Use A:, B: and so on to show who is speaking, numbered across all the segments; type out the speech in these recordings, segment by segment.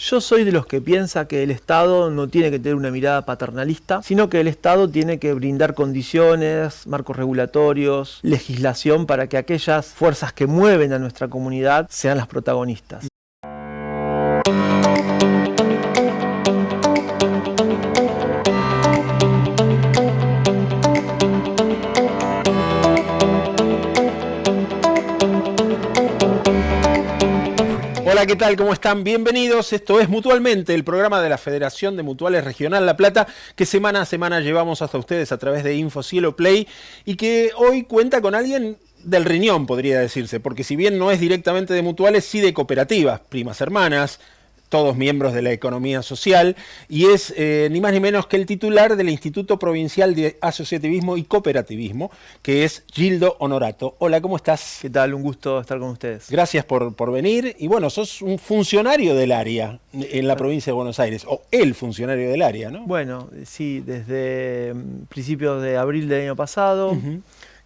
A: Yo soy de los que piensa que el Estado no tiene que tener una mirada paternalista, sino que el Estado tiene que brindar condiciones, marcos regulatorios, legislación para que aquellas fuerzas que mueven a nuestra comunidad sean las protagonistas.
B: Hola, ¿qué tal? ¿Cómo están? Bienvenidos. Esto es Mutualmente, el programa de la Federación de Mutuales Regional La Plata, que semana a semana llevamos hasta ustedes a través de InfoCielo Play y que hoy cuenta con alguien del riñón, podría decirse, porque si bien no es directamente de mutuales, sí de cooperativas, primas hermanas, todos miembros de la economía social, y es ni más ni menos que el titular del Instituto Provincial de Asociativismo y Cooperativismo, que es Gildo Honorato. Hola, ¿cómo estás?
A: ¿Qué tal? Un gusto estar con ustedes.
B: Gracias por venir. Y bueno, sos un funcionario del área en la provincia de Buenos Aires, o el funcionario del área, ¿no?
A: Bueno, sí, desde principios de abril del año pasado,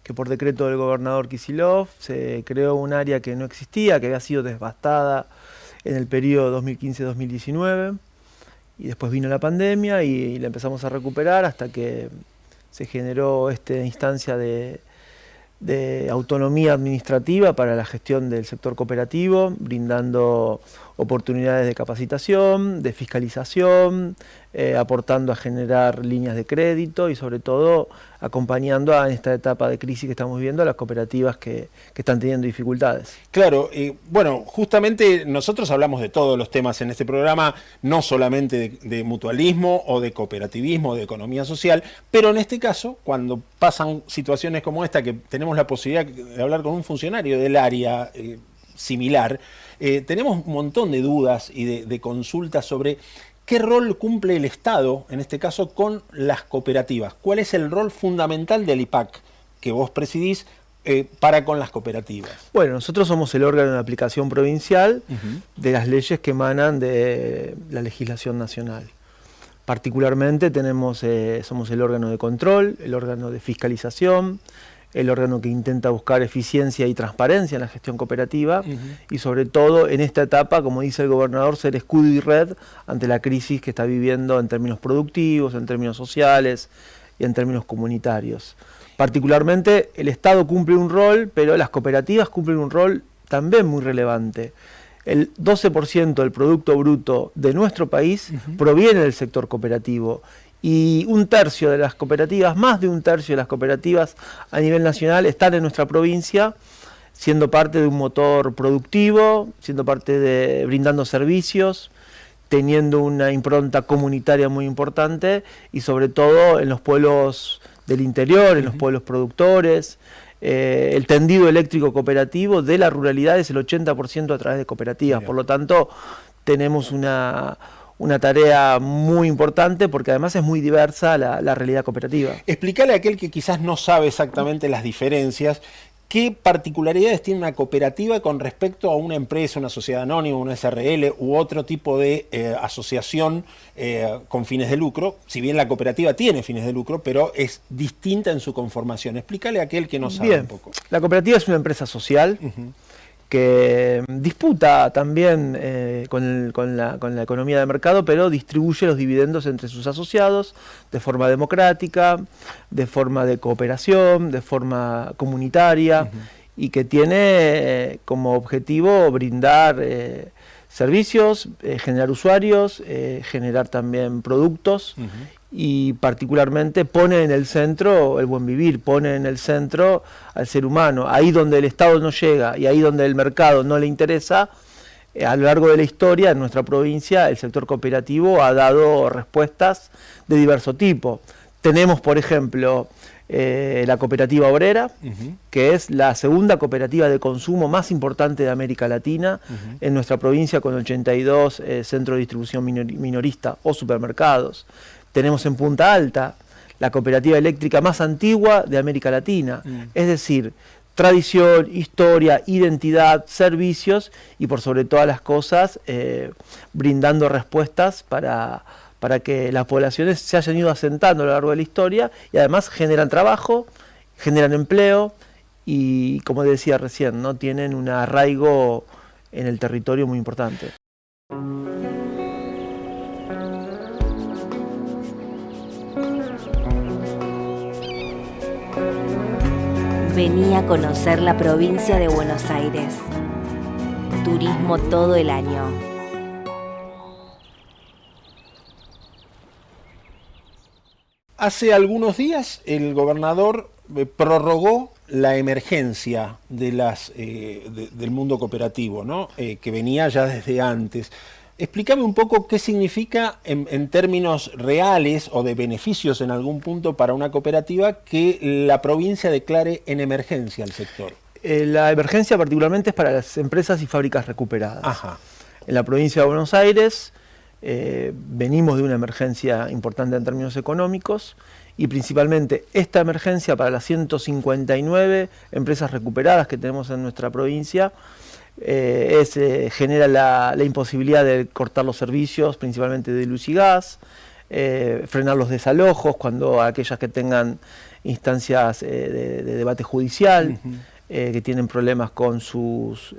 A: que por decreto del gobernador Kicillof se creó un área que no existía, que había sido devastada en el periodo 2015-2019, y después vino la pandemia y la empezamos a recuperar hasta que se generó esta instancia de autonomía administrativa para la gestión del sector cooperativo, brindando oportunidades de capacitación, de fiscalización, aportando a generar líneas de crédito y sobre todo acompañando en esta etapa de crisis que estamos viviendo a las cooperativas que están teniendo dificultades.
B: Claro, bueno, justamente nosotros hablamos de todos los temas en este programa, no solamente de mutualismo o de cooperativismo, de economía social, pero en este caso, cuando pasan situaciones como esta, que tenemos la posibilidad de hablar con un funcionario del área similar, tenemos un montón de dudas y de consultas sobre qué rol cumple el Estado, en este caso, con las cooperativas. ¿Cuál es el rol fundamental del IPAC que vos presidís para con las cooperativas? Bueno,
A: nosotros somos el órgano de aplicación provincial de las leyes que emanan de la legislación nacional. Particularmente somos el órgano de control, el órgano de fiscalización, el órgano que intenta buscar eficiencia y transparencia en la gestión cooperativa y sobre todo en esta etapa, como dice el gobernador, ser escudo y red ante la crisis que está viviendo en términos productivos, en términos sociales y en términos comunitarios. Particularmente el Estado cumple un rol, pero las cooperativas cumplen un rol también muy relevante. El 12% del Producto Bruto de nuestro país proviene del sector cooperativo y un tercio de las cooperativas, más de un tercio de las cooperativas a nivel nacional están en nuestra provincia, siendo parte de un motor productivo, siendo parte de brindando servicios, teniendo una impronta comunitaria muy importante y sobre todo en los pueblos del interior, en los pueblos productores. El tendido eléctrico cooperativo de la ruralidad es el 80% a través de cooperativas. Por lo tanto, tenemos una tarea muy importante porque además es muy diversa la realidad cooperativa.
B: Explícale a aquel que quizás no sabe exactamente las diferencias, ¿qué particularidades tiene una cooperativa con respecto a una empresa, una sociedad anónima, una SRL u otro tipo de asociación con fines de lucro? Si bien la cooperativa tiene fines de lucro, pero es distinta en su conformación. Explícale a aquel que no sabe un poco.
A: La cooperativa es una empresa social que disputa también con la economía de mercado, pero distribuye los dividendos entre sus asociados de forma democrática, de forma de cooperación, de forma comunitaria, y que tiene como objetivo brindar servicios, generar usuarios, generar también productos, y particularmente pone en el centro el buen vivir, pone en el centro al ser humano. Ahí donde el Estado no llega y ahí donde el mercado no le interesa, a lo largo de la historia en nuestra provincia el sector cooperativo ha dado respuestas de diverso tipo. Tenemos, por ejemplo, la cooperativa obrera, que es la segunda cooperativa de consumo más importante de América Latina, en nuestra provincia con 82 centros de distribución minorista o supermercados. Tenemos en Punta Alta la cooperativa eléctrica más antigua de América Latina, es decir, tradición, historia, identidad, servicios y por sobre todas las cosas brindando respuestas para que las poblaciones se hayan ido asentando a lo largo de la historia y además generan trabajo, generan empleo y, como decía recién, ¿no? Tienen un arraigo en el territorio muy importante.
C: Vení a conocer la provincia de Buenos Aires. Turismo todo el año.
B: Hace algunos días el gobernador prorrogó la emergencia de del mundo cooperativo, ¿no? Que venía ya desde antes. Explícame un poco qué significa en términos reales o de beneficios en algún punto para una cooperativa que la provincia declare en emergencia al sector.
A: La emergencia particularmente es para las empresas y fábricas recuperadas.
B: Ajá.
A: En la provincia de Buenos Aires venimos de una emergencia importante en términos económicos y principalmente esta emergencia para las 159 empresas recuperadas que tenemos en nuestra provincia genera la imposibilidad de cortar los servicios, principalmente de luz y gas, frenar los desalojos cuando aquellas que tengan instancias de debate judicial, que tienen problemas con sus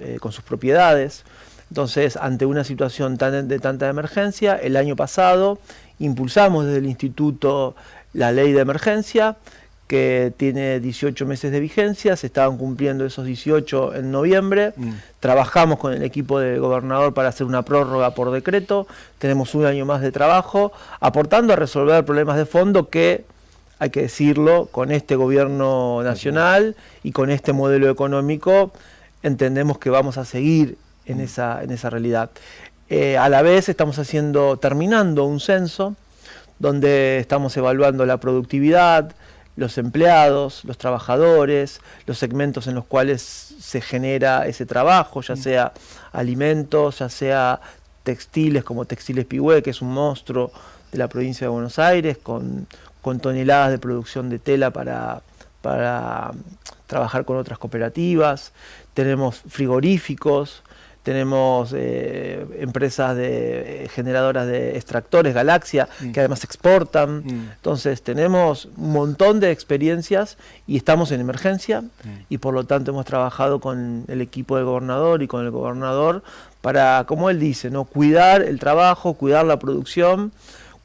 A: propiedades. Entonces, ante una situación de tanta emergencia, el año pasado impulsamos desde el Instituto la ley de emergencia, que tiene 18 meses de vigencia, se estaban cumpliendo esos 18 en noviembre, trabajamos con el equipo del gobernador para hacer una prórroga por decreto, tenemos un año más de trabajo, aportando a resolver problemas de fondo que, hay que decirlo, con este gobierno nacional y con este modelo económico, entendemos que vamos a seguir en esa realidad. A la vez estamos terminando un censo, donde estamos evaluando la productividad, los empleados, los trabajadores, los segmentos en los cuales se genera ese trabajo, ya sea alimentos, ya sea textiles como Textiles Pigüé, que es un monstruo de la provincia de Buenos Aires, con toneladas de producción de tela para trabajar con otras cooperativas. Tenemos frigoríficos, tenemos empresas generadoras de extractores, Galaxia, que además exportan. Entonces tenemos un montón de experiencias y estamos en emergencia y por lo tanto hemos trabajado con el equipo del gobernador y con el gobernador para, como él dice, ¿no?, cuidar el trabajo, cuidar la producción,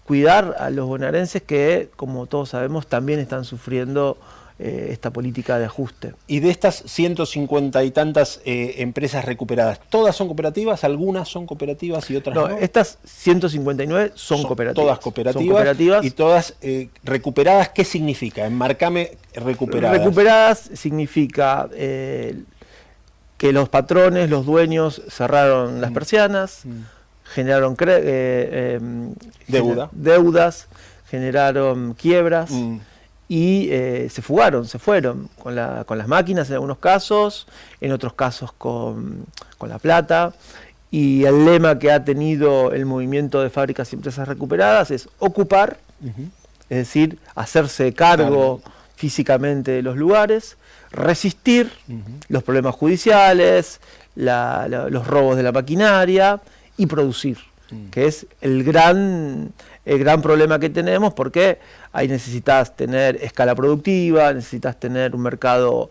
A: cuidar a los bonaerenses que, como todos sabemos, también están sufriendo esta política de ajuste.
B: Y de estas 150 y tantas empresas recuperadas, ¿todas son cooperativas? ¿Algunas son cooperativas y otras no?
A: Estas 159 son cooperativas.
B: Todas cooperativas. Y todas recuperadas, ¿qué significa? Enmarcame recuperadas.
A: Recuperadas significa que los patrones, los dueños cerraron las persianas, generaron deudas, generaron quiebras. Y se fueron con las máquinas en algunos casos, en otros casos con la plata. Y el lema que ha tenido el movimiento de fábricas y empresas recuperadas es ocupar, es decir, hacerse cargo físicamente de los lugares, resistir los problemas judiciales, los robos de la maquinaria y producir, que es el gran problema que tenemos, porque ahí necesitas tener escala productiva, necesitas tener un mercado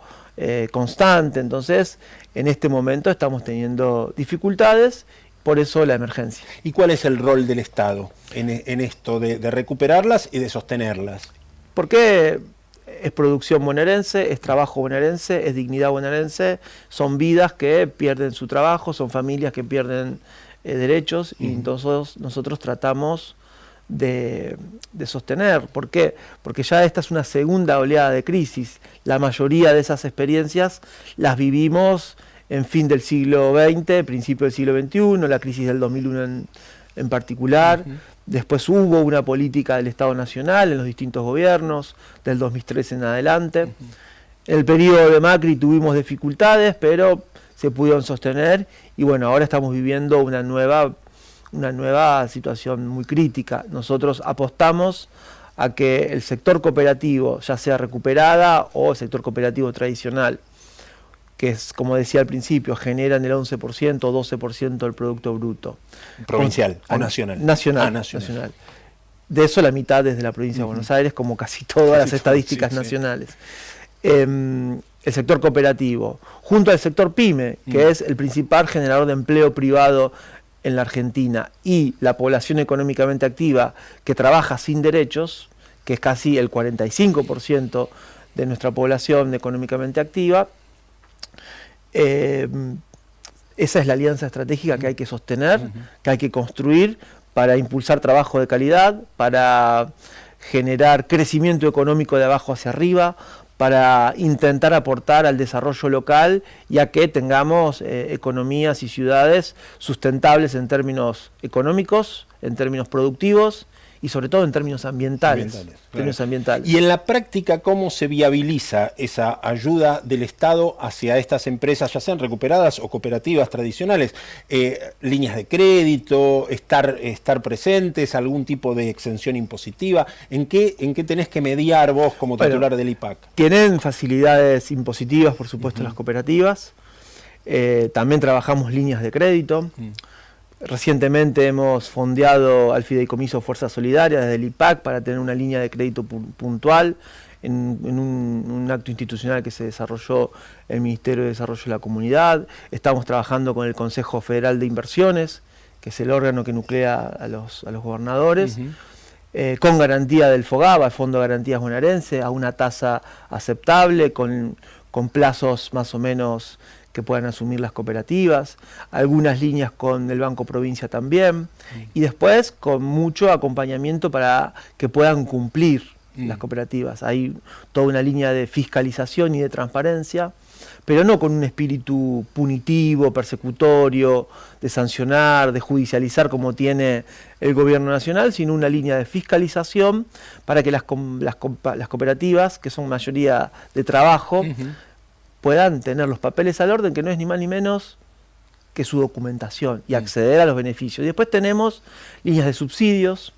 A: constante. Entonces, en este momento estamos teniendo dificultades, por eso la emergencia.
B: ¿Y cuál es el rol del Estado en esto de recuperarlas y de sostenerlas?
A: Porque es producción bonaerense, es trabajo bonaerense, es dignidad bonaerense, son vidas que pierden su trabajo, son familias que pierden derechos, y entonces nosotros tratamos de sostener. ¿Por qué? Porque ya esta es una segunda oleada de crisis. La mayoría de esas experiencias las vivimos en fin del siglo XX, principio del siglo XXI, la crisis del 2001 en particular. Después hubo una política del Estado Nacional en los distintos gobiernos, del 2003 en adelante. En el periodo de Macri tuvimos dificultades, pero se pudieron sostener, y bueno, ahora estamos viviendo una nueva situación muy crítica. Nosotros apostamos a que el sector cooperativo, ya sea recuperada o el sector cooperativo tradicional, que es, como decía al principio, generan el 11% o 12% del Producto Bruto.
B: ¿Provincial o nacional?
A: Nacional. De eso la mitad desde la provincia de Buenos Aires, como casi todas las estadísticas nacionales. El sector cooperativo, junto al sector PYME, que es el principal generador de empleo privado en la Argentina y la población económicamente activa que trabaja sin derechos, que es casi el 45% de nuestra población económicamente activa, esa es la alianza estratégica que hay que sostener, que hay que construir para impulsar trabajo de calidad, para generar crecimiento económico de abajo hacia arriba, para intentar aportar al desarrollo local y a que tengamos economías y ciudades sustentables en términos económicos, en términos productivos y sobre todo en términos ambientales.
B: Y en la práctica, ¿cómo se viabiliza esa ayuda del Estado hacia estas empresas, ya sean recuperadas o cooperativas tradicionales? Líneas de crédito, estar presentes, algún tipo de exención impositiva. ¿En qué tenés que mediar vos como titular del IPAC?
A: Tienen facilidades impositivas, por supuesto, las cooperativas. También trabajamos líneas de crédito. Recientemente hemos fondeado al Fideicomiso Fuerza Solidaria desde el IPAC para tener una línea de crédito puntual en un acto institucional que se desarrolló el Ministerio de Desarrollo de la Comunidad. Estamos trabajando con el Consejo Federal de Inversiones, que es el órgano que nuclea a los gobernadores, con garantía del FOGABA, el Fondo de Garantías Bonaerense, a una tasa aceptable, con plazos más o menos que puedan asumir las cooperativas, algunas líneas con el Banco Provincia también, y después con mucho acompañamiento para que puedan cumplir las cooperativas. Hay toda una línea de fiscalización y de transparencia, pero no con un espíritu punitivo, persecutorio, de sancionar, de judicializar como tiene el gobierno nacional, sino una línea de fiscalización para que las cooperativas, que son mayoría de trabajo, puedan tener los papeles al orden, que no es ni más ni menos que su documentación, y acceder a los beneficios. Y después tenemos líneas de subsidios,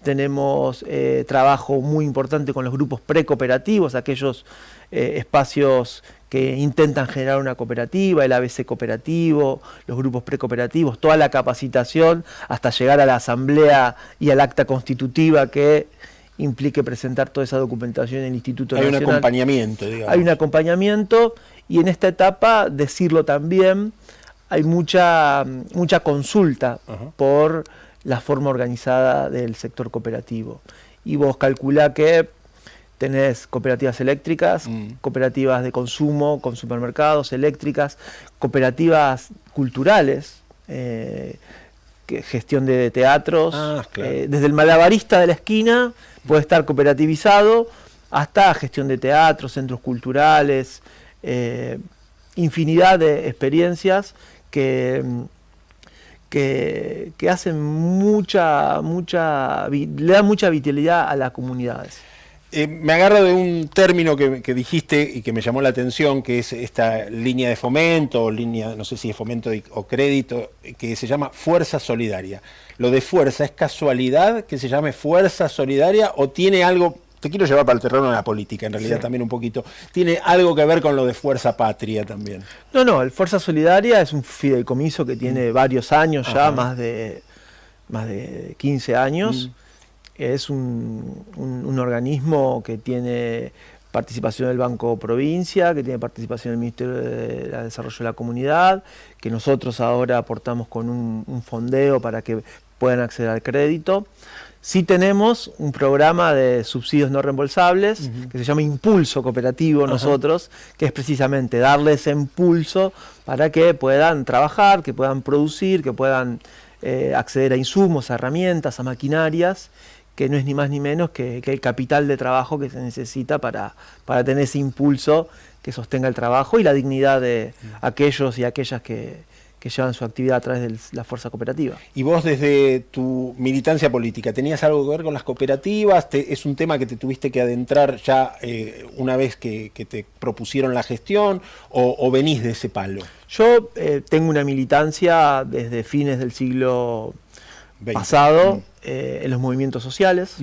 A: tenemos trabajo muy importante con los grupos precooperativos, aquellos espacios que intentan generar una cooperativa, el ABC cooperativo, los grupos precooperativos, toda la capacitación hasta llegar a la asamblea y al acta constitutiva que implique presentar toda esa documentación en el Instituto Nacional.
B: Hay un acompañamiento, digamos.
A: Hay un acompañamiento, y en esta etapa, decirlo también, hay mucha consulta por la forma organizada del sector cooperativo. Y vos calculá que tenés cooperativas eléctricas, cooperativas de consumo con supermercados, eléctricas, cooperativas culturales, gestión de teatros, desde el malabarista de la esquina puede estar cooperativizado hasta gestión de teatros, centros culturales, infinidad de experiencias que hacen le dan mucha vitalidad a las comunidades.
B: Me agarro de un término que dijiste y que me llamó la atención, que es esta línea de fomento, o línea, no sé si es fomento o crédito, que se llama Fuerza Solidaria. Lo de fuerza, ¿es casualidad que se llame Fuerza Solidaria o tiene algo? Te quiero llevar para el terreno de la política, en realidad también un poquito. ¿Tiene algo que ver con lo de Fuerza Patria también?
A: No, el Fuerza Solidaria es un fideicomiso que tiene varios años ya, más de 15 años. Es un organismo que tiene participación del Banco Provincia, que tiene participación del Ministerio de Desarrollo de la Comunidad, que nosotros ahora aportamos con un fondeo para que puedan acceder al crédito. Sí tenemos un programa de subsidios no reembolsables que se llama Impulso Cooperativo nosotros, que es precisamente darle ese impulso para que puedan trabajar, que puedan producir, que puedan acceder a insumos, a herramientas, a maquinarias, que no es ni más ni menos que el capital de trabajo que se necesita para tener ese impulso que sostenga el trabajo y la dignidad de aquellos y aquellas que llevan su actividad a través de la fuerza cooperativa.
B: Y vos, desde tu militancia política, ¿tenías algo que ver con las cooperativas? ¿Es un tema que te tuviste que adentrar ya una vez que te propusieron la gestión o venís de ese palo?
A: Yo tengo una militancia desde fines del siglo pasado en los movimientos sociales,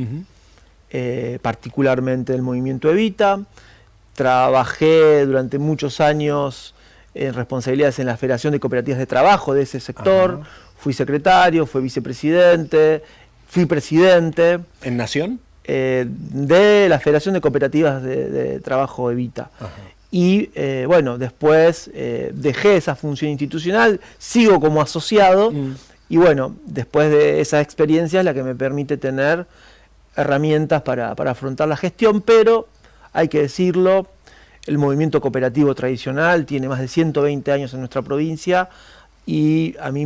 A: particularmente el movimiento Evita. Trabajé durante muchos años en responsabilidades en la Federación de Cooperativas de Trabajo de ese sector. Fui secretario, fui vicepresidente, fui presidente.
B: ¿En Nación?
A: De la Federación de Cooperativas de Trabajo Evita. Y bueno, después dejé esa función institucional, sigo como asociado Y bueno, después de esa experiencia es la que me permite tener herramientas para afrontar la gestión, pero hay que decirlo, el movimiento cooperativo tradicional tiene más de 120 años en nuestra provincia y a mí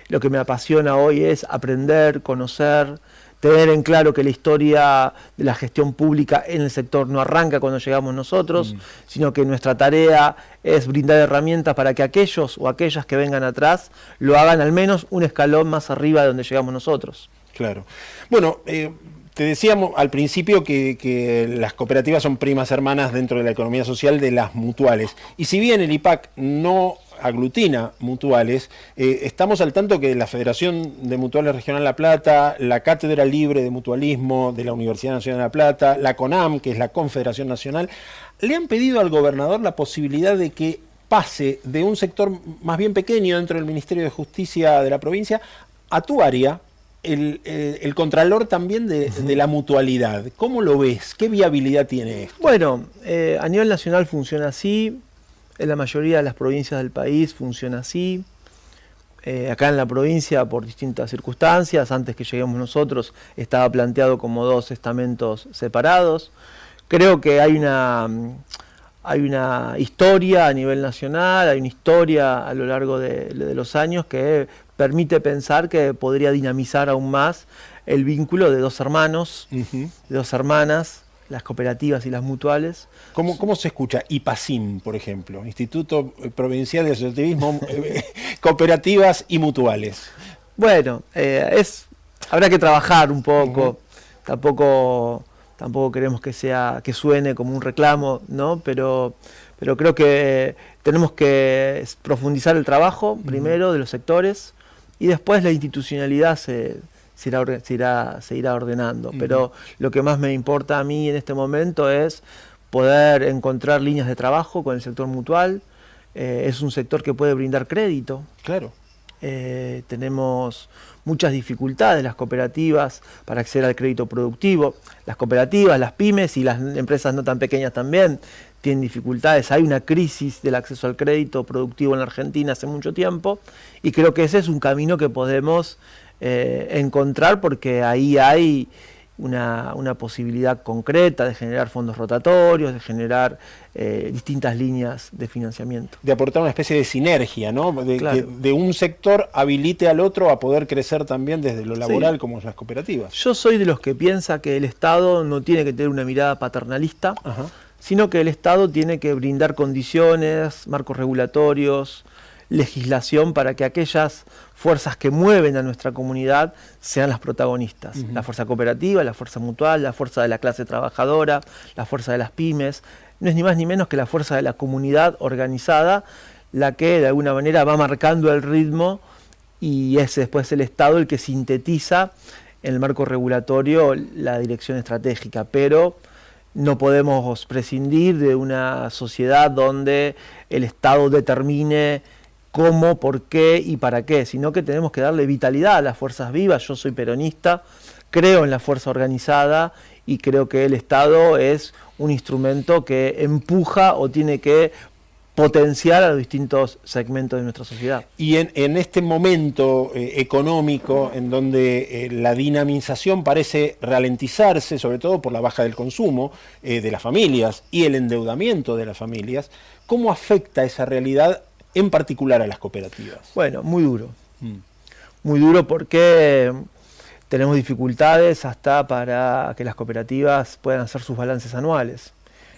A: lo que me apasiona hoy es aprender, conocer, tener en claro que la historia de la gestión pública en el sector no arranca cuando llegamos nosotros, sino que nuestra tarea es brindar herramientas para que aquellos o aquellas que vengan atrás lo hagan al menos un escalón más arriba de donde llegamos nosotros.
B: Claro. Bueno, te decíamos al principio que las cooperativas son primas hermanas dentro de la economía social de las mutuales. Y si bien el IPAC no aglutina mutuales, estamos al tanto que la Federación de Mutuales Regional La Plata, la Cátedra Libre de Mutualismo de la Universidad Nacional de La Plata, la CONAM, que es la Confederación Nacional, le han pedido al gobernador la posibilidad de que pase de un sector más bien pequeño dentro del Ministerio de Justicia de la provincia a tu área, el contralor también de la mutualidad. ¿Cómo lo ves? ¿Qué viabilidad tiene esto?
A: Bueno, a nivel nacional funciona así, en la mayoría de las provincias del país funciona así. Acá en la provincia, por distintas circunstancias, antes que lleguemos nosotros, estaba planteado como 2 estamentos separados. Creo que hay una historia a nivel nacional, hay una historia a lo largo de los años que permite pensar que podría dinamizar aún más el vínculo de 2 hermanos, de 2 hermanas, las cooperativas y las mutuales.
B: ¿Cómo se escucha? IPACIM, por ejemplo, Instituto Provincial de Asociativismo, Cooperativas y Mutuales.
A: Bueno, habrá que trabajar un poco, tampoco queremos que suene como un reclamo, ¿no? Pero creo que tenemos que profundizar el trabajo, primero, de los sectores, y después la institucionalidad se irá ordenando. Pero lo que más me importa a mí en este momento es poder encontrar líneas de trabajo con el sector mutual. Es un sector que puede brindar crédito.
B: Claro.
A: Tenemos muchas dificultades las cooperativas para acceder al crédito productivo. Las cooperativas, las pymes y las empresas no tan pequeñas también tienen dificultades. Hay una crisis del acceso al crédito productivo en la Argentina hace mucho tiempo y creo que ese es un camino que podemos encontrar porque ahí hay una posibilidad concreta de generar fondos rotatorios, de generar distintas líneas de financiamiento.
B: De aportar una especie de sinergia, ¿no?
A: Claro.
B: Que de un sector habilite al otro a poder crecer también desde lo laboral,
A: sí,
B: como las cooperativas.
A: Yo soy de los que piensa que el Estado no tiene que tener una mirada paternalista, sino que el Estado tiene que brindar condiciones, marcos regulatorios, legislación para que aquellas fuerzas que mueven a nuestra comunidad sean las protagonistas. La fuerza cooperativa, la fuerza mutual, la fuerza de la clase trabajadora, la fuerza de las pymes. No es ni más ni menos que la fuerza de la comunidad organizada la que de alguna manera va marcando el ritmo y es después el Estado el que sintetiza en el marco regulatorio la dirección estratégica. Pero no podemos prescindir de una sociedad donde el Estado determine cómo, por qué y para qué, sino que tenemos que darle vitalidad a las fuerzas vivas. Yo soy peronista, creo en la fuerza organizada y creo que el Estado es un instrumento que empuja o tiene que potenciar a los distintos segmentos de nuestra sociedad.
B: Y en este momento económico en donde la dinamización parece ralentizarse, sobre todo por la baja del consumo de las familias y el endeudamiento de las familias, ¿cómo afecta esa realidad en particular a las cooperativas?
A: Bueno, muy duro. Muy duro porque tenemos dificultades hasta para que las cooperativas puedan hacer sus balances anuales.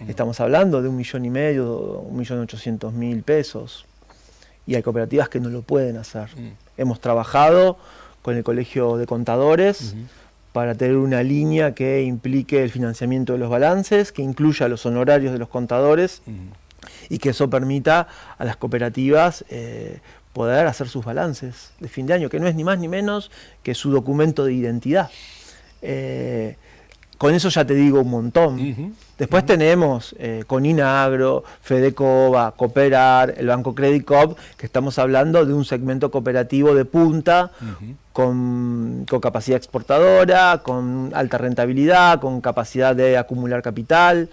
A: Estamos hablando de 1,5 millones, 1.800.000 pesos. Y hay cooperativas que no lo pueden hacer. Hemos trabajado con el Colegio de Contadores para tener una línea que implique el financiamiento de los balances, que incluya los honorarios de los contadores y que eso permita a las cooperativas poder hacer sus balances de fin de año, que no es ni más ni menos que su documento de identidad. Con eso ya te digo un montón. Después tenemos Coninagro, Fedecoba, Cooperar, el Banco Credit Coop, que estamos hablando de un segmento cooperativo de punta, con capacidad exportadora, con alta rentabilidad, con capacidad de acumular capital.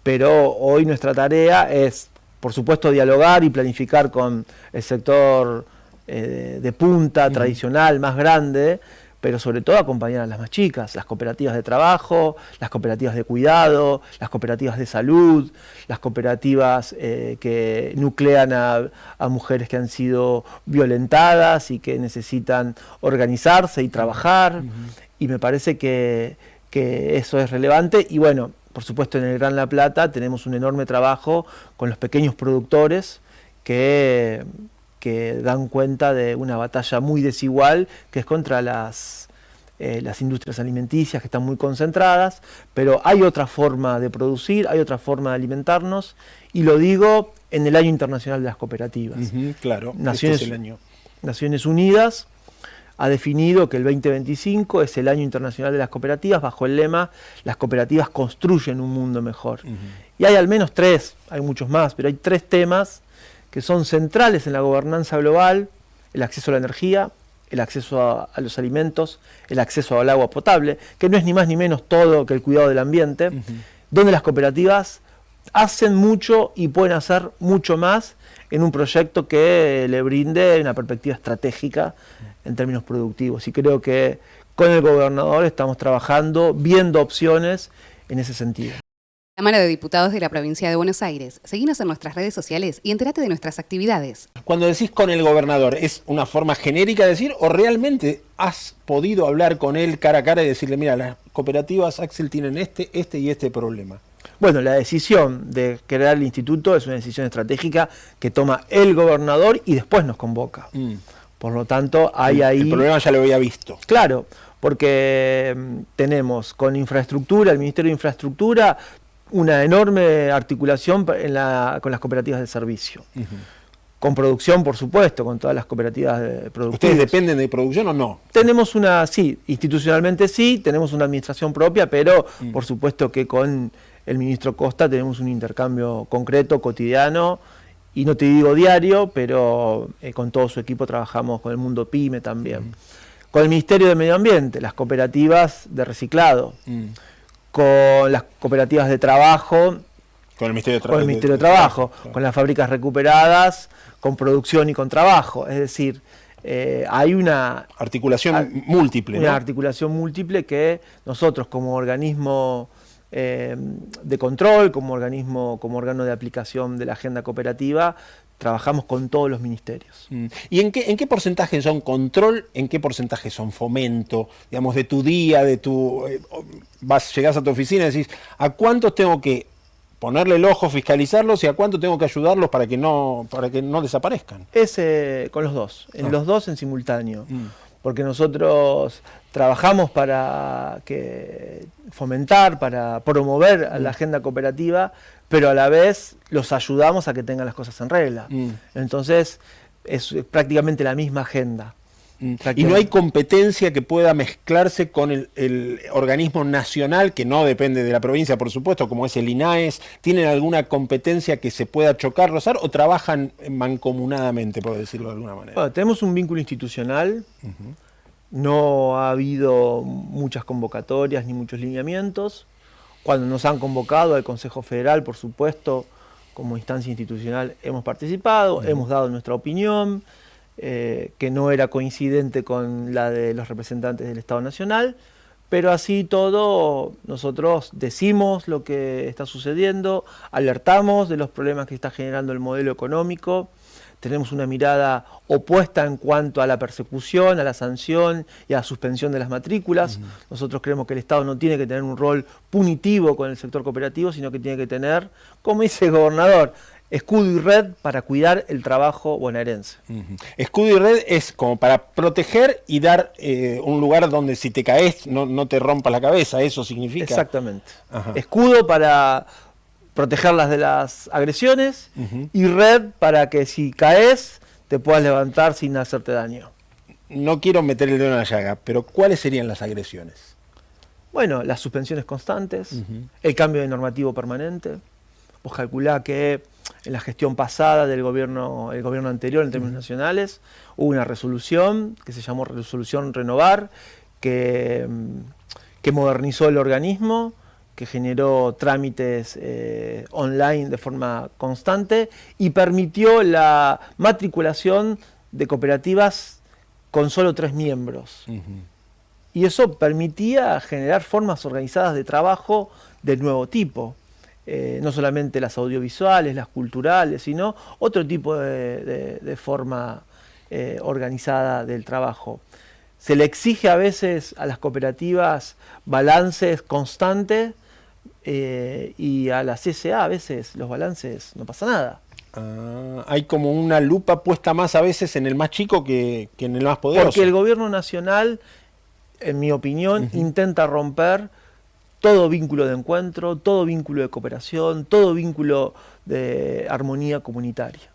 A: Pero hoy nuestra tarea es, por supuesto, dialogar y planificar con el sector de punta, tradicional, más grande, pero sobre todo acompañar a las más chicas, las cooperativas de trabajo, las cooperativas de cuidado, las cooperativas de salud, las cooperativas que nuclean a mujeres que han sido violentadas y que necesitan organizarse y trabajar, y me parece que eso es relevante. Y bueno, por supuesto en el Gran La Plata tenemos un enorme trabajo con los pequeños productores que dan cuenta de una batalla muy desigual que es contra las industrias alimenticias que están muy concentradas, pero hay otra forma de producir, hay otra forma de alimentarnos, y lo digo en el Año Internacional de las Cooperativas.
B: Claro,
A: Naciones,
B: este es el año.
A: Naciones Unidas ha definido que el 2025 es el Año Internacional de las Cooperativas bajo el lema "Las cooperativas construyen un mundo mejor". Y hay al menos 3, hay muchos más, pero hay 3 temas que son centrales en la gobernanza global: el acceso a la energía, el acceso a los alimentos, el acceso al agua potable, que no es ni más ni menos todo que el cuidado del ambiente, donde las cooperativas hacen mucho y pueden hacer mucho más en un proyecto que le brinde una perspectiva estratégica en términos productivos. Y creo que con el gobernador estamos trabajando, viendo opciones en ese sentido.
D: Cámara de Diputados de la Provincia de Buenos Aires. Seguinos en nuestras redes sociales y entérate de nuestras actividades.
B: Cuando decís con el gobernador, ¿es una forma genérica de decir o realmente has podido hablar con él cara a cara y decirle, mira, las cooperativas, Axel, tienen este y este problema?
A: Bueno, la decisión de crear el instituto es una decisión estratégica que toma el gobernador y después nos convoca. Por lo tanto, hay ahí...
B: El problema ya lo había visto.
A: Claro, porque tenemos con infraestructura, el Ministerio de Infraestructura, una enorme articulación con las cooperativas de servicio. Con producción, por supuesto, con todas las cooperativas productivas.
B: ¿Ustedes dependen de producción o no?
A: Tenemos sí, institucionalmente sí, tenemos una administración propia, pero por supuesto que con el ministro Costa tenemos un intercambio concreto, cotidiano, y no te digo diario, pero con todo su equipo trabajamos con el mundo PYME también. Con el Ministerio de Medio Ambiente, las cooperativas de reciclado. Con las cooperativas de trabajo,
B: con el Ministerio
A: de Trabajo, con las fábricas recuperadas, con producción y con trabajo. Es decir, hay una
B: articulación múltiple.
A: Una articulación múltiple que nosotros como organismo de control, como órgano de aplicación de la agenda cooperativa, trabajamos con todos los ministerios.
B: ¿Y en qué porcentaje son control, en qué porcentaje son fomento, digamos, de tu día, de tu... llegás a tu oficina y decís, ¿a cuántos tengo que ponerle el ojo, fiscalizarlos y a cuánto tengo que ayudarlos para que no desaparezcan?
A: Es con los dos, los dos en simultáneo. Porque nosotros trabajamos para fomentar, para promover a la agenda cooperativa, pero a la vez los ayudamos a que tengan las cosas en regla. Entonces es prácticamente la misma agenda.
B: Y no hay competencia que pueda mezclarse con el organismo nacional, que no depende de la provincia, por supuesto, como es el INAES. ¿Tienen alguna competencia que se pueda chocar, rozar, o trabajan mancomunadamente, por decirlo de alguna manera?
A: Bueno, tenemos un vínculo institucional. No ha habido muchas convocatorias ni muchos lineamientos. Cuando nos han convocado al Consejo Federal, por supuesto, como instancia institucional hemos participado, hemos dado nuestra opinión, que no era coincidente con la de los representantes del Estado Nacional, pero así todo nosotros decimos lo que está sucediendo, alertamos de los problemas que está generando el modelo económico, tenemos una mirada opuesta en cuanto a la persecución, a la sanción y a la suspensión de las matrículas. Nosotros creemos que el Estado no tiene que tener un rol punitivo con el sector cooperativo, sino que tiene que tener, como dice el gobernador, escudo y red para cuidar el trabajo bonaerense.
B: Escudo y red es como para proteger y dar un lugar donde si te caes no te rompas la cabeza, ¿eso significa?
A: Exactamente. Escudo para protegerlas de las agresiones y red para que si caes te puedas levantar sin hacerte daño.
B: No quiero meter el dedo en la llaga, pero ¿cuáles serían las agresiones?
A: Bueno, las suspensiones constantes, el cambio de normativo permanente. Vos calculá que en la gestión pasada del gobierno, el gobierno anterior en términos nacionales, hubo una resolución que se llamó Resolución Renovar, que modernizó el organismo, que generó trámites online de forma constante y permitió la matriculación de cooperativas con solo 3 miembros. Y eso permitía generar formas organizadas de trabajo de nuevo tipo. No solamente las audiovisuales, las culturales, sino otro tipo de forma organizada del trabajo. Se le exige a veces a las cooperativas balances constantes y a las CSA a veces los balances no pasa nada.
B: Hay como una lupa puesta más a veces en el más chico que en el más poderoso.
A: Porque el gobierno nacional, en mi opinión, intenta romper todo vínculo de encuentro, todo vínculo de cooperación, todo vínculo de armonía comunitaria.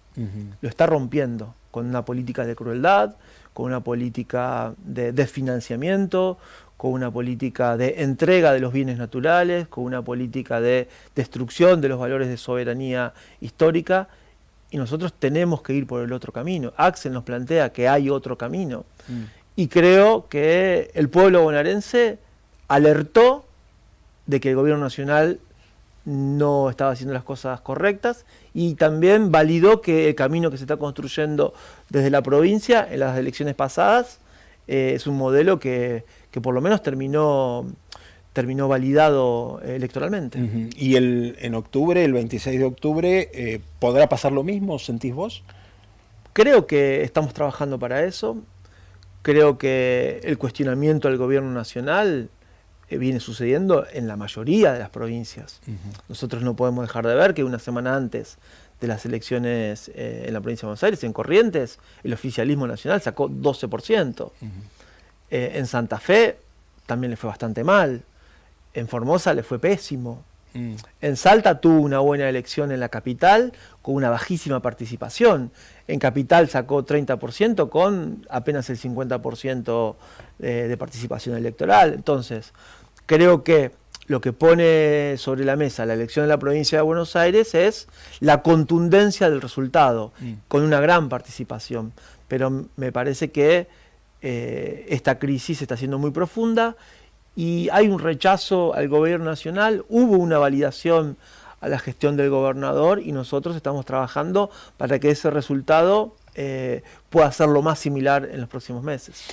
A: Lo está rompiendo con una política de crueldad, con una política de desfinanciamiento, con una política de entrega de los bienes naturales, con una política de destrucción de los valores de soberanía histórica, y nosotros tenemos que ir por el otro camino. Axel nos plantea que hay otro camino, y creo que el pueblo bonaerense alertó de que el gobierno nacional no estaba haciendo las cosas correctas, y también validó que el camino que se está construyendo desde la provincia en las elecciones pasadas es un modelo que por lo menos terminó validado electoralmente.
B: ¿Y en octubre, el 26 de octubre, podrá pasar lo mismo, sentís vos?
A: Creo que estamos trabajando para eso. Creo que el cuestionamiento al gobierno nacional viene sucediendo en la mayoría de las provincias. Nosotros no podemos dejar de ver que una semana antes de las elecciones en la provincia de Buenos Aires, en Corrientes, el oficialismo nacional sacó 12%. En Santa Fe también le fue bastante mal. En Formosa le fue pésimo. En Salta tuvo una buena elección en la capital con una bajísima participación. En Capital sacó 30% con apenas el 50% de participación electoral. Entonces, creo que lo que pone sobre la mesa la elección de la provincia de Buenos Aires es la contundencia del resultado, con una gran participación. Pero me parece que esta crisis está siendo muy profunda y hay un rechazo al gobierno nacional, hubo una validación a la gestión del gobernador y nosotros estamos trabajando para que ese resultado pueda ser lo más similar en los próximos meses.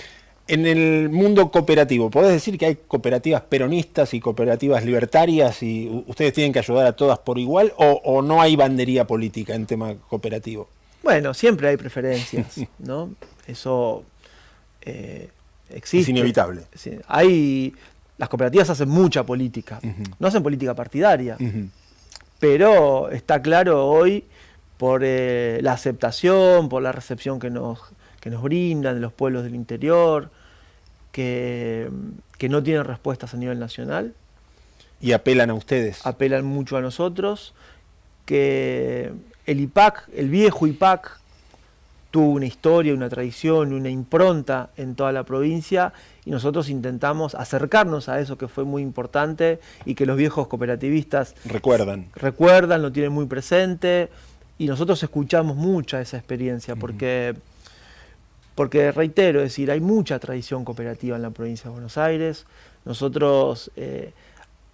B: En el mundo cooperativo, ¿podés decir que hay cooperativas peronistas y cooperativas libertarias y ustedes tienen que ayudar a todas por igual o no hay bandería política en tema cooperativo?
A: Bueno, siempre hay preferencias, ¿no? Eso existe.
B: Es inevitable.
A: Sí, las cooperativas hacen mucha política, no hacen política partidaria, pero está claro hoy por la aceptación, por la recepción que nos brindan de los pueblos del interior, que no tienen respuestas a nivel nacional.
B: Y apelan a ustedes.
A: Apelan mucho a nosotros, que el IPAC, el viejo IPAC, tuvo una historia, una tradición, una impronta en toda la provincia y nosotros intentamos acercarnos a eso que fue muy importante y que los viejos cooperativistas recuerdan, lo tienen muy presente y nosotros escuchamos mucha esa experiencia porque reitero, es decir, hay mucha tradición cooperativa en la provincia de Buenos Aires, nosotros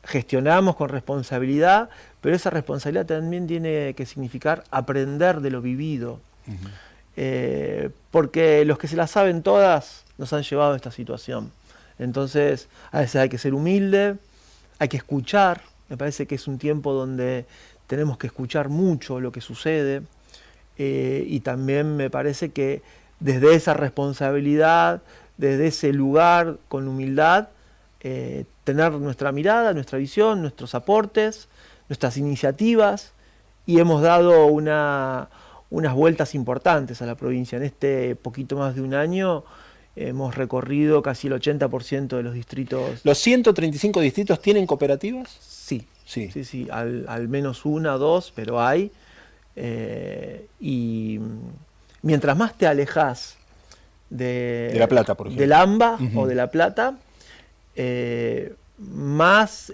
A: gestionamos con responsabilidad, pero esa responsabilidad también tiene que significar aprender de lo vivido. Porque los que se las saben todas nos han llevado a esta situación. Entonces, a veces hay que ser humilde, hay que escuchar. Me parece que es un tiempo donde tenemos que escuchar mucho lo que sucede y también me parece que desde esa responsabilidad, desde ese lugar con humildad, tener nuestra mirada, nuestra visión, nuestros aportes, nuestras iniciativas y hemos dado unas vueltas importantes a la provincia. En este poquito más de un año hemos recorrido casi el 80% de los distritos.
B: ¿Los 135 distritos tienen cooperativas?
A: Sí. Al menos una o dos, pero hay. Y mientras más te alejas de
B: La Plata, por ejemplo,
A: del AMBA o de La Plata, más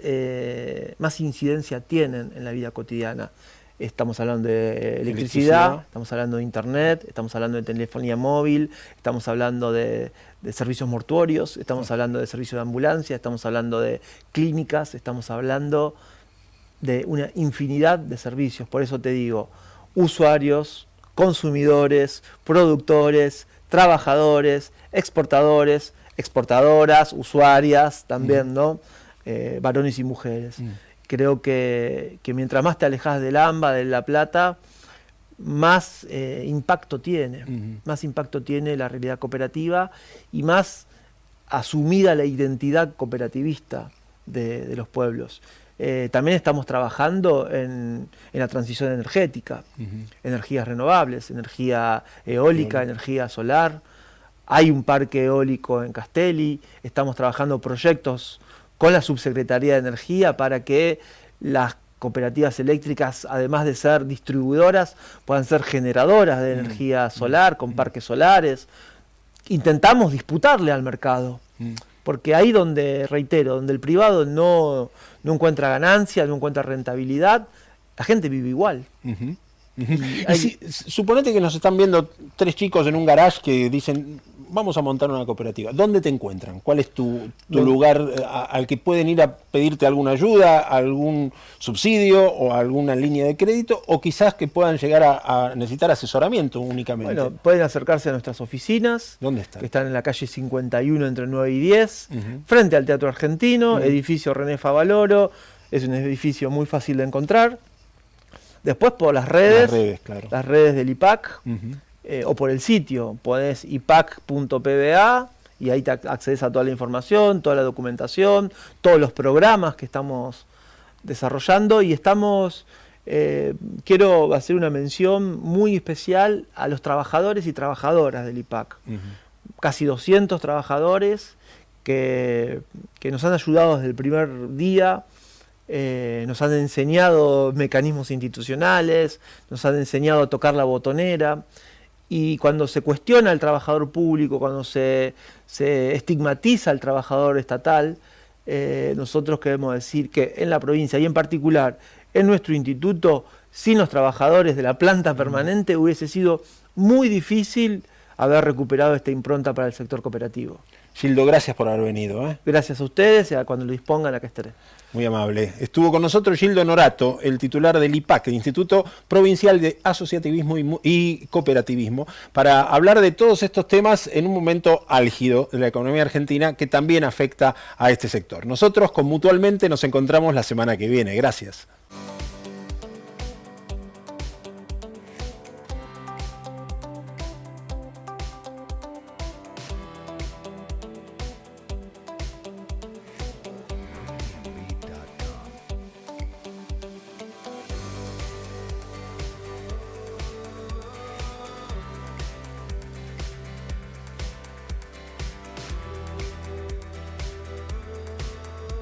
A: incidencia tienen en la vida cotidiana. Estamos hablando de electricidad, estamos hablando de internet, estamos hablando de telefonía móvil, estamos hablando de servicios mortuorios, estamos hablando de servicios de ambulancia, estamos hablando de clínicas, estamos hablando de una infinidad de servicios. Por eso te digo, usuarios, consumidores, productores, trabajadores, exportadores, exportadoras, usuarias también, ¿no? Varones y mujeres. Creo que mientras más te alejas del AMBA, de La Plata, más impacto tiene. Más impacto tiene la realidad cooperativa y más asumida la identidad cooperativista de los pueblos. También estamos trabajando en la transición energética, energías renovables, energía eólica, energía solar. Hay un parque eólico en Castelli, estamos trabajando proyectos con la Subsecretaría de Energía para que las cooperativas eléctricas, además de ser distribuidoras, puedan ser generadoras de energía solar, con parques solares. Intentamos disputarle al mercado, porque ahí donde, reitero, donde el privado no encuentra ganancia, no encuentra rentabilidad, la gente vive igual.
B: Suponete que nos están viendo 3 chicos en un garage que dicen, vamos a montar una cooperativa. ¿Dónde te encuentran? ¿Cuál es tu lugar al que pueden ir a pedirte alguna ayuda, algún subsidio o alguna línea de crédito? O quizás que puedan llegar a necesitar asesoramiento únicamente.
A: Bueno, pueden acercarse a nuestras oficinas.
B: ¿Dónde están?
A: Que están en la calle 51 entre 9 y 10, frente al Teatro Argentino, edificio René Favaloro. Es un edificio muy fácil de encontrar. Después por las redes,
B: claro.
A: Las redes del IPAC, o por el sitio, podés ipac.pba y ahí te accedes a toda la información, toda la documentación, todos los programas que estamos desarrollando y estamos, quiero hacer una mención muy especial a los trabajadores y trabajadoras del IPAC. Casi 200 trabajadores que nos han ayudado desde el primer día. Nos han enseñado mecanismos institucionales, nos han enseñado a tocar la botonera y cuando se cuestiona al trabajador público, cuando se estigmatiza al trabajador estatal, nosotros queremos decir que en la provincia y en particular en nuestro instituto, sin los trabajadores de la planta permanente hubiese sido muy difícil haber recuperado esta impronta para el sector cooperativo.
B: Gildo, gracias por haber venido.
A: Gracias a ustedes y a cuando lo dispongan, acá estaré.
B: Muy amable. Estuvo con nosotros Gildo Norato, el titular del IPAC, el Instituto Provincial de Asociativismo y Cooperativismo, para hablar de todos estos temas en un momento álgido de la economía argentina que también afecta a este sector. Nosotros con Mutualmente nos encontramos la semana que viene. Gracias.